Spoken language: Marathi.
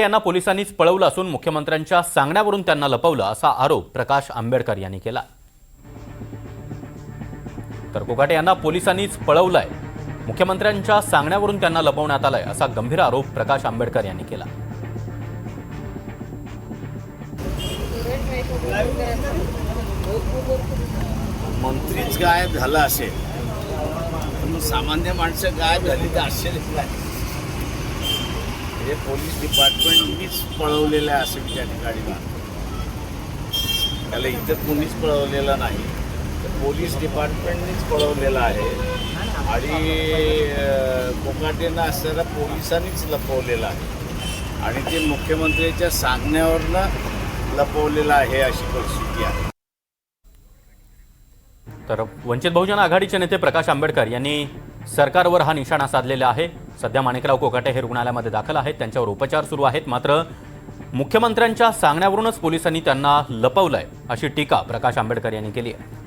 यांना पोलिसांनीच पळवलं असून मुख्यमंत्र्यांच्या सांगण्यावरून त्यांना लपवलं असा आरोप प्रकाश आंबेडकर यांनी केला। तर कोकाटे यांना पोलिसांनीच पळवलंय, मुख्यमंत्र्यांच्या सांगण्यावरून त्यांना लपवण्यात आलंय असा गंभीर आरोप प्रकाश आंबेडकर यांनी केला। मंत्रीच गायब झाला असेल पण सामान्य माणसं गायब झाली तर आश्चर्यच नाही। हे पोलीस डिपार्टमेंटनीच पळवलेलं आहे असं मी त्या ठिकाणी मानतो। त्याला इतर कोणीच पळवलेलं नाही, तर पोलीस डिपार्टमेंटनीच पळवलेलं आहे आणि कोकाटेंना असणाऱ्या पोलिसांनीच लपवलेलं आहे आणि ते मुख्यमंत्र्यांच्या सांगण्यावरनं लपवलेलं आहे अशी परिस्थिती आहे। तर वंचित बहुजन आघाडीचे नेते प्रकाश आंबेडकर यांनी सरकारवर हा निशाणा साधलेला आहे। सध्या माणिकराव कोकाटे हे रुग्णालयामध्ये दाखल आहेत, त्यांच्यावर उपचार सुरू आहेत, मात्र मुख्यमंत्र्यांच्या सांगण्यावरूनच पोलिसांनी त्यांना लपवलंय अशी टीका प्रकाश आंबेडकर यांनी केली आहे।